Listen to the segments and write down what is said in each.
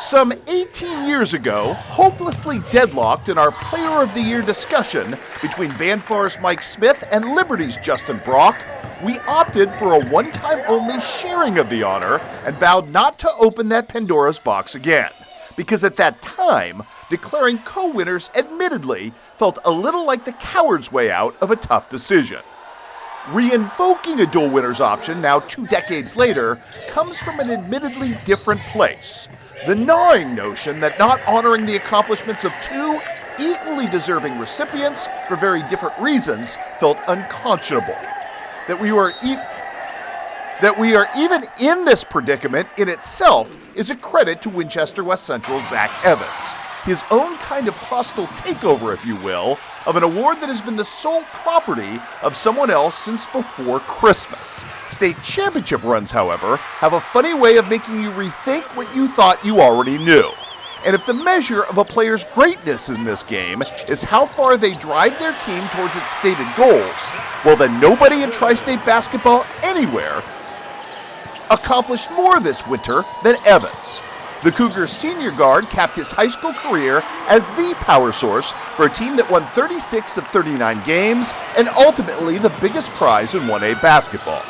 Some 18 years ago, hopelessly deadlocked in our Player of the Year discussion between Vanfar's Mike Smith and Liberty's Justin Brock, we opted for a one-time only sharing of the honor and vowed not to open that Pandora's box again. Because at that time, declaring co-winners admittedly felt a little like the coward's way out of a tough decision. Reinvoking a dual winners option now 2 decades later comes from an admittedly different place. The gnawing notion that not honoring the accomplishments of 2 equally deserving recipients for very different reasons felt unconscionable. That we are even in this predicament in itself is a credit to Winchester West Central's Zach Evans. His own kind of hostile takeover, if you will, of an award that has been the sole property of someone else since before Christmas. State championship runs, however, have a funny way of making you rethink what you thought you already knew. And if the measure of a player's greatness in this game is how far they drive their team towards its stated goals, well then nobody in tri-state basketball anywhere accomplished more this winter than Evans. The Cougars' senior guard capped his high school career as the power source for a team that won 36 of 39 games and ultimately the biggest prize in 1A basketball.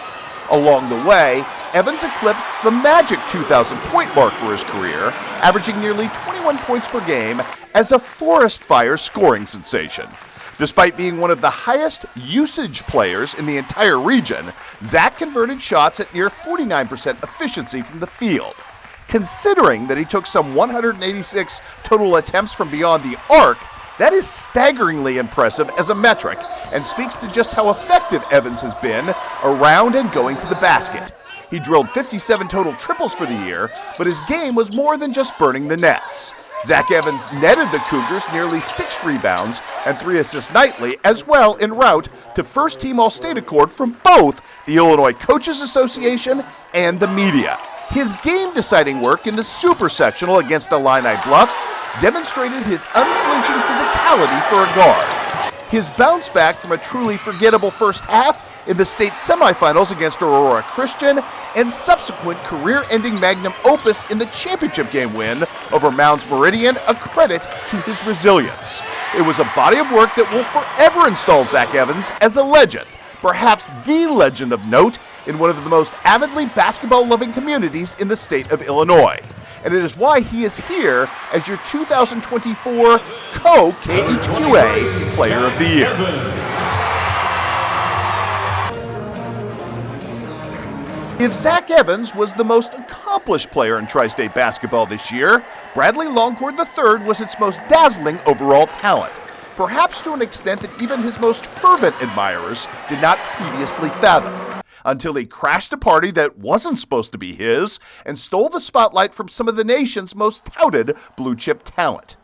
Along the way, Evans eclipsed the magic 2,000-point mark for his career, averaging nearly 21 points per game as a forest fire scoring sensation. Despite being one of the highest usage players in the entire region, Zach converted shots at near 49% efficiency from the field. Considering that he took some 186 total attempts from beyond the arc, that is staggeringly impressive as a metric and speaks to just how effective Evans has been around and going to the basket. He drilled 57 total triples for the year, but his game was more than just burning the nets. Zach Evans netted the Cougars nearly 6 rebounds and 3 assists nightly, as well en route to first-team All-State accord from both the Illinois Coaches Association and the media. His game-deciding work in the Super Sectional against Illini Bluffs demonstrated his unflinching physicality for a guard. His bounce back from a truly forgettable first half in the state semifinals against Aurora Christian and subsequent career-ending magnum opus in the championship game win over Mounds Meridian, a credit to his resilience. It was a body of work that will forever install Zach Evans as a legend, perhaps the legend of note in one of the most avidly basketball-loving communities in the state of Illinois. And it is why he is here as your 2024 KHQA Player of the Year. If Zach Evans was the most accomplished player in tri-state basketball this year, Bradley Longcor III was its most dazzling overall talent, perhaps to an extent that even his most fervent admirers did not previously fathom, until he crashed a party that wasn't supposed to be his and stole the spotlight from some of the nation's most touted blue-chip talent.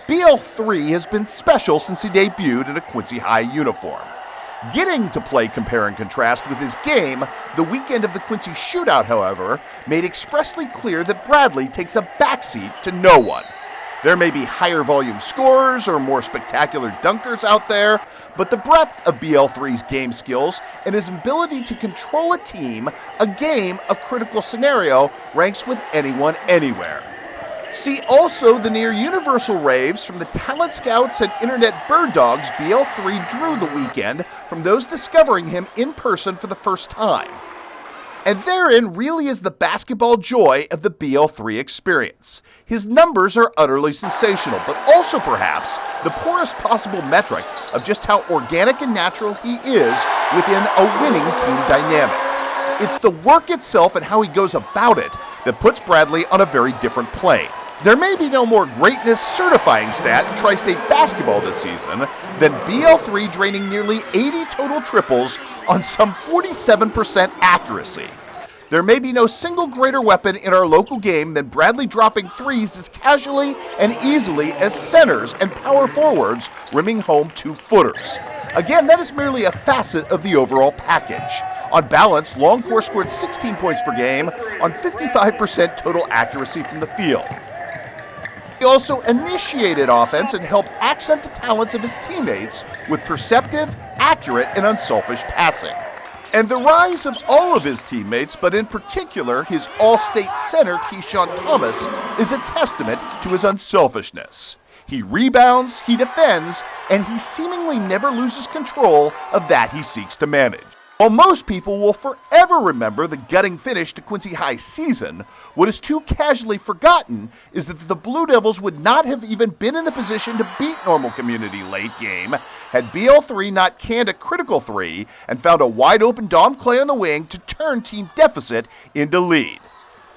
BL3 has been special since he debuted in a Quincy High uniform. Getting to play compare and contrast with his game the weekend of the Quincy shootout, however, made expressly clear that Bradley takes a backseat to no one. There may be higher volume scorers or more spectacular dunkers out there, but the breadth of BL3's game skills and his ability to control a team, a game, a critical scenario ranks with anyone anywhere. See also the near universal raves from the talent scouts and internet bird dogs BL3 drew the weekend from those discovering him in person for the first time. And therein really is the basketball joy of the BL3 experience. His numbers are utterly sensational, but also perhaps the poorest possible metric of just how organic and natural he is within a winning team dynamic. It's the work itself and how he goes about it that puts Bradley on a very different plane. There may be no more greatness certifying stat in tri-state basketball this season than BL3 draining nearly 80 total triples on some 47% accuracy. There may be no single greater weapon in our local game than Bradley dropping threes as casually and easily as centers and power forwards rimming home 2-footers. Again, that is merely a facet of the overall package. On balance, Longcor scored 16 points per game on 55% total accuracy from the field. He also initiated offense and helped accent the talents of his teammates with perceptive, accurate, and unselfish passing. And the rise of all of his teammates, but in particular his All-State center, Keyshawn Thomas, is a testament to his unselfishness. He rebounds, he defends, and he seemingly never loses control of that he seeks to manage. While most people will forever remember the gutting finish to Quincy High's season, what is too casually forgotten is that the Blue Devils would not have even been in the position to beat Normal Community late game had BL3 not canned a critical three and found a wide-open Dom Clay on the wing to turn team deficit into lead.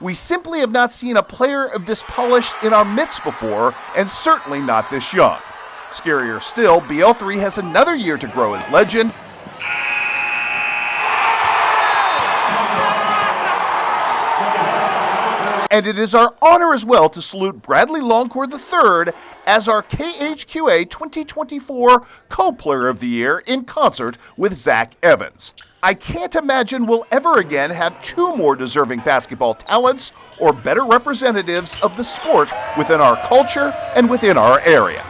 We simply have not seen a player of this polish in our midst before, and certainly not this young. Scarier still, BL3 has another year to grow as legend. And it is our honor as well to salute Bradley Longcor III as our KHQA 2024 Co-Player of the Year in concert with Zach Evans. I can't imagine we'll ever again have two more deserving basketball talents or better representatives of the sport within our culture and within our area.